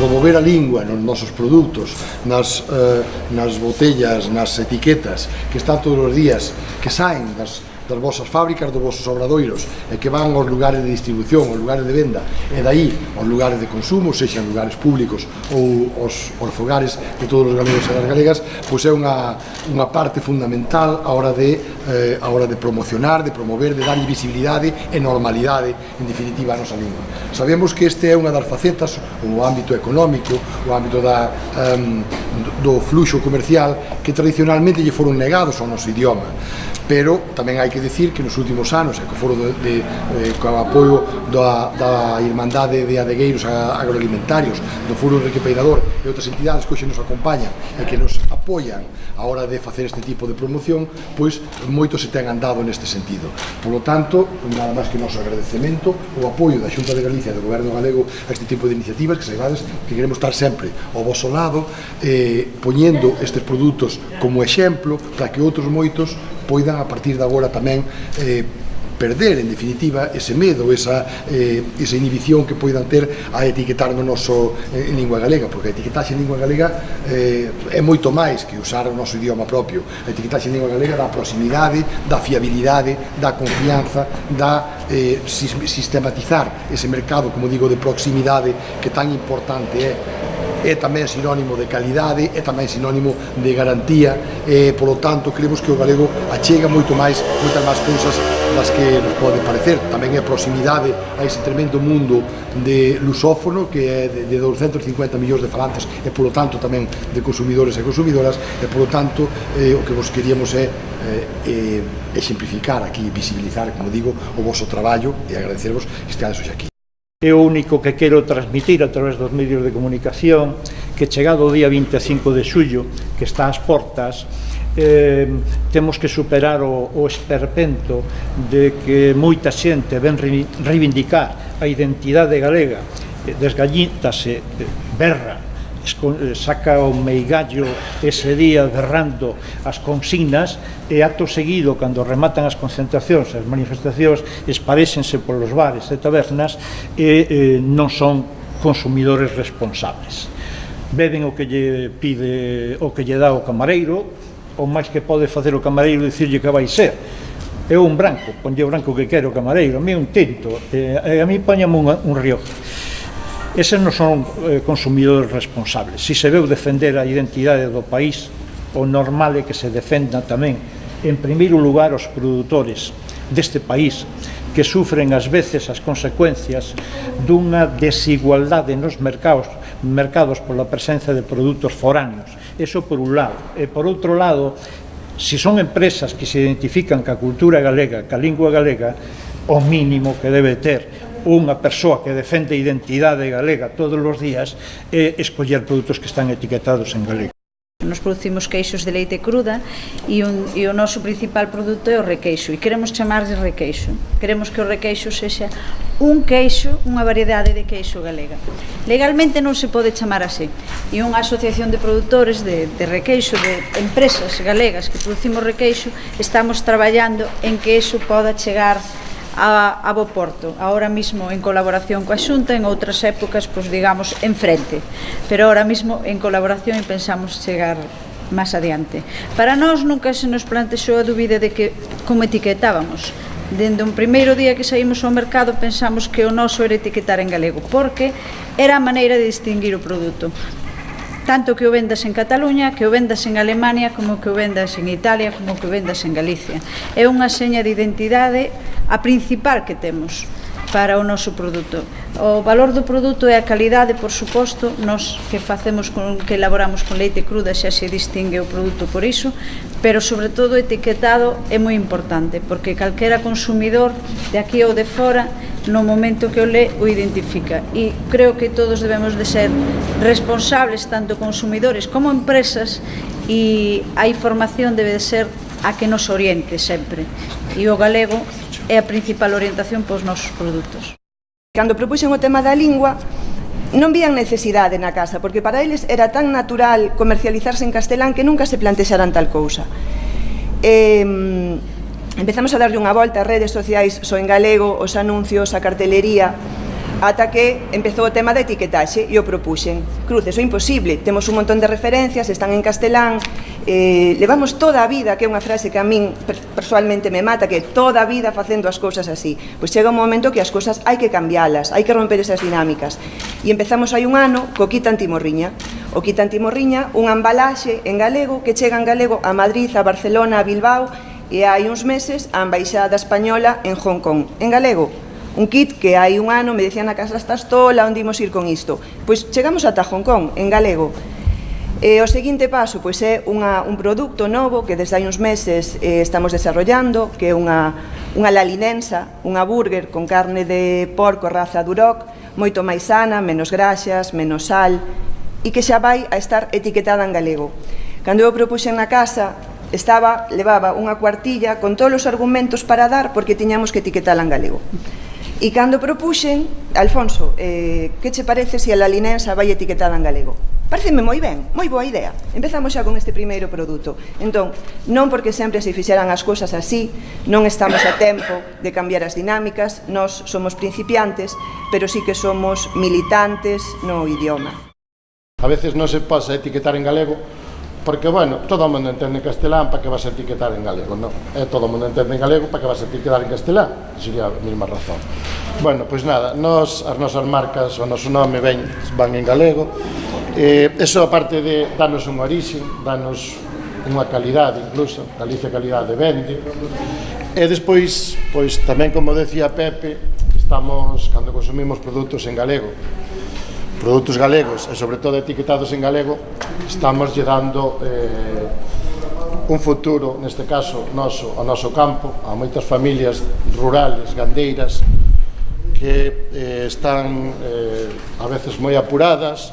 promover a lingua nos nosos produtos, nas botellas, nas etiquetas que están todos os días, que saen das vosas fábricas, dos vosos obradoiros e que van aos lugares de distribución, aos lugares de venda e daí aos lugares de consumo, sexan lugares públicos ou aos fogares de todos os galegos e das galegas, pois é unha parte fundamental a hora de promocionar, de promover, de dar visibilidade e normalidade, en definitiva, a nosa lingua. Sabemos que este é unha das facetas, o ámbito económico, o ámbito do fluxo comercial que tradicionalmente lle foron negados ao noso idioma, pero tamén hai que dicir que nos últimos anos, e co foro co apoio da Irmandade de Adegueiros Agroalimentarios, do Foro Enrique Peirador e outras entidades que hoxe nos acompañan e que nos apoian a hora de facer este tipo de promoción, pois moito se ten andado neste sentido. Por lo tanto, nada máis que o noso agradecemento, o apoio da Xunta de Galicia e do Goberno galego a este tipo de iniciativas, que saibades que queremos estar sempre ao voso lado, poñendo estes produtos como exemplo para que outros moitos poidan a partir de agora tamén perder, en definitiva, ese medo, esa inhibición que poidan ter a etiquetar no noso en lingua galega, porque a etiquetaxe en lingua galega é moito máis que usar o noso idioma propio. A etiquetaxe en lingua galega dá proximidade, dá fiabilidade, dá confianza, dá sistematizar ese mercado, como digo, de proximidade que tan importante é tamén sinónimo de calidade, é tamén sinónimo de garantía, e, polo tanto, creemos que o galego achega moitas máis cousas das que nos pode parecer. Tamén é proximidade a ese tremendo mundo de lusófono, que é de 250 millóns de falantes, e, polo tanto, tamén de consumidores e consumidoras, e, polo tanto, o que vos queríamos é exemplificar aquí, visibilizar, como digo, o voso traballo e agradecervos que esteades hoxe aquí. É o único que quero transmitir a través dos medios de comunicación, que chegado o día 25 de xullo, que está ás portas, temos que superar o esperpento de que moita xente ven reivindicar a identidade galega, desgallítase, berra, saca o meigallo ese día berrando as consignas, e acto seguido, cando rematan as concentracións, as manifestacións, esparéxense polos bares e tabernas e non son consumidores responsables. Beben o que lle pide, o que lle dá o camareiro, o máis que pode facer o camareiro dicirlle que vai ser. É un branco, ponlle o branco que quere o camareiro, a mí un tinto, a mí poñame un rioja. Eses non son consumidores responsables. Se se veu defender a identidade do país, o normal é que se defenda tamén, en primeiro lugar, os produtores deste país, que sufren ás veces as consecuencias dunha desigualdade nos mercados pola presencia de produtos foráneos. Eso por un lado. E por outro lado, se son empresas que se identifican ca cultura galega, ca lingua galega, o mínimo que debe ter unha persoa que defende a identidade galega todos os días é escoller produtos que están etiquetados en galego. Nos producimos queixos de leite cruda e o noso principal produto é o requeixo, e queremos chamarlle requeixo. Queremos que o requeixo sexa un queixo, unha variedade de queixo galega. Legalmente non se pode chamar así, e unha asociación de produtores de requeixo, de empresas galegas que producimos requeixo, estamos traballando en que iso poda chegar a bo porto, ahora mismo en colaboración coa Xunta, en outras épocas, pois digamos, en frente, pero ahora mismo en colaboración e pensamos chegar máis adiante. Para nós nunca se nos plantexou a dúbida de que como etiquetábamos. Dende un primeiro día que saímos ao mercado pensamos que o noso era etiquetar en galego, porque era a maneira de distinguir o produto. Tanto que o vendas en Cataluña, que o vendas en Alemania, como que o vendas en Italia, como que o vendas en Galicia. É unha seña de identidade a principal que temos para o noso produto. O valor do produto é a calidade, por suposto, nós que facemos, que elaboramos con leite cruda xa se distingue o produto por iso, pero sobre todo o etiquetado é moi importante, porque calquera consumidor de aquí ou de fora, no momento que o lee, o identifica. E creo que todos debemos de ser responsables, tanto consumidores como empresas, e a información debe de ser a que nos oriente sempre. E o galego é a principal orientación para os nosos produtos. Cando propuxen o tema da lingua, non vían necesidade na casa, porque para eles era tan natural comercializarse en castelán que nunca se plantexaran tal cousa. Empezamos a darlle unha volta ás redes sociais só en galego, os anuncios, a cartelería, ata que empezou o tema da etiquetaxe e o propuxen. Cruces, o imposible, temos un montón de referencias, están en castelán, levamos toda a vida, que é unha frase que a min persoalmente me mata, que toda a vida facendo as cousas así. Pois chega un momento que as cousas hai que cambialas, hai que romper esas dinámicas. E empezamos hai un ano co kit antimorriña. O kit antimorriña, unha embalaxe en galego que chega en galego a Madrid, a Barcelona, a Bilbao e hai uns meses a Embaixada Española en Hong Kong, en galego. Un kit que hai un ano me decían na casa estás tola, onde imos ir con isto? Pois chegamos ata Hong Kong, en galego. O seguinte paso pois é un produto novo que desde hai uns meses estamos desarrollando, que é unha lalinensa, unha burger con carne de porco raza Duroc, moito máis sana, menos graxas, menos sal, e que xa vai a estar etiquetada en galego. Cando eu propuxen na casa, levaba unha cuartilla con todos os argumentos para dar porque tiñamos que etiquetala en galego. E cando propuxen, Alfonso, que che parece se a lalinensa vai etiquetada en galego? Pareceme moi ben, moi boa idea. Empezamos xa con este primeiro produto. Entón, non porque sempre se fixeran as cousas así, non estamos a tempo de cambiar as dinámicas, nós somos principiantes, pero sí que somos militantes no idioma. A veces non se pasa etiquetar en galego, porque, bueno, todo o mundo entende en castelán, para que vas a etiquetar en galego, non? Todo o mundo entende en galego, para que vas a etiquetar en castelán, sería a mesma razón. Bueno, pois nada, as nosas marcas, o noso nome van en galego, eso aparte de darnos unha orixe, darnos unha calidade incluso, Galicia calidade vende, e despois, pois tamén como decía Pepe, estamos, cando consumimos produtos en galego, produtos galegos e sobre todo etiquetados en galego, estamos lle dando un futuro, neste caso ao noso campo, a moitas familias rurales, gandeiras, que están a veces moi apuradas,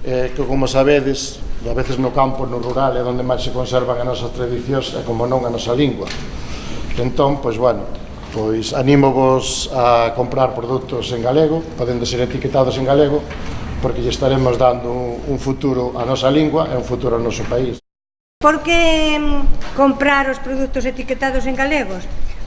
que como sabedes, a veces no campo, no rural, é onde máis se conservan as nosas tradicións e como non a nosa lingua. Entón, pois bueno, pois anímovos a comprar produtos en galego, podendo ser etiquetados en galego, porque lle estaremos dando un futuro á nosa lingua e un futuro ao noso país. Por que comprar os produtos etiquetados en galegos?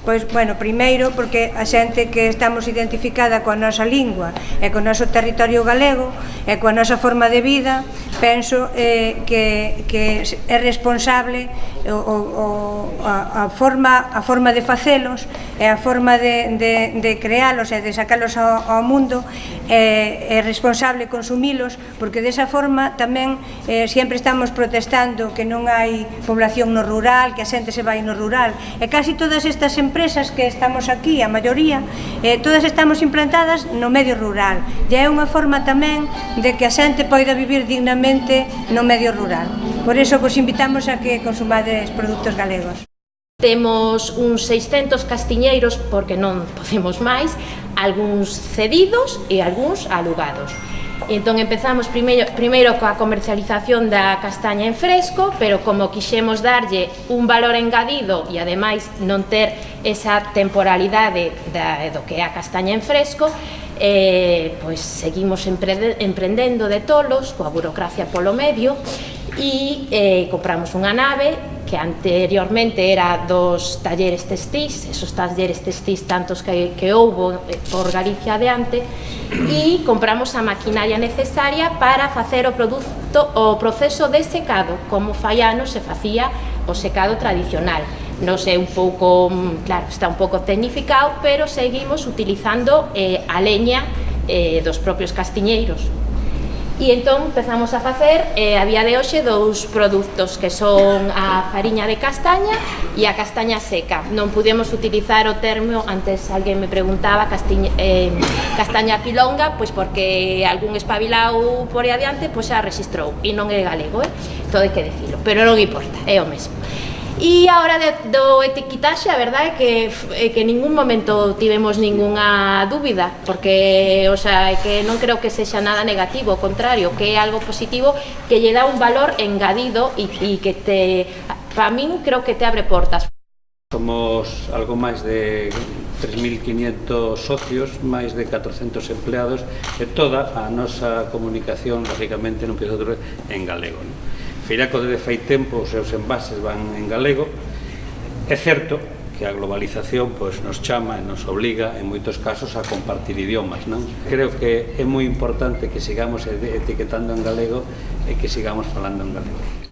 Pois, bueno, primeiro, porque a xente que estamos identificada coa nosa lingua e co noso territorio galego e coa nosa forma de vida, penso que é responsable a forma de facelos e a forma de crealos e de sacalos ao mundo, é responsable consumilos, porque desa forma tamén sempre estamos protestando que non hai población no rural, que a xente se vai no rural, e casi todas estas empresas que estamos aquí, a maioría, todas estamos implantadas no medio rural, e é unha forma tamén de que a xente poida vivir dignamente no medio rural. Por iso vos invitamos a que consumades produtos galegos. Temos uns 600 castiñeiros, porque non podemos máis, algúns cedidos e algúns alugados. Entón empezamos primeiro coa comercialización da castaña en fresco, pero como quixemos darlle un valor engadido e ademais non ter esa temporalidade do que é a castaña en fresco, pois seguimos emprendendo de tolos, coa burocracia polo medio, e compramos unha nave que anteriormente era dos talleres textís, esos talleres textís tantos que houbo por Galicia adiante, e compramos a maquinaria necesaria para facer o proceso de secado, como fai anos se facía o secado tradicional. Non sei, un pouco, claro, está un pouco tecnificado, pero seguimos utilizando a leña dos propios castiñeiros. E entón empezamos a facer a día de hoxe dous produtos que son a fariña de castaña e a castaña seca. Non pudemos utilizar o termo, antes alguén me preguntaba, castaña pilonga, pois porque algún espabilao por aí adiante pois xa registrou e non é galego, todo hai que dicilo, pero non importa, é o mesmo. E a hora do etiquetaxe, a verdade é que en ningún momento tivemos ningunha dúbida, porque, o sea, é que non creo que sexa nada negativo, ao contrario, que é algo positivo, que lle dá un valor engadido e que para min creo que te abre portas. Somos algo máis de 3.500 socios, máis de 400 empleados, e toda a nosa comunicación, lógicamente, non pode ser en galego, non? Feiraco desde fai tempo os seus envases van en galego. É certo a globalización pois, nos chama e nos obliga en moitos casos a compartir idiomas, non? Creo que é moi importante que sigamos etiquetando en galego e que sigamos falando en galego.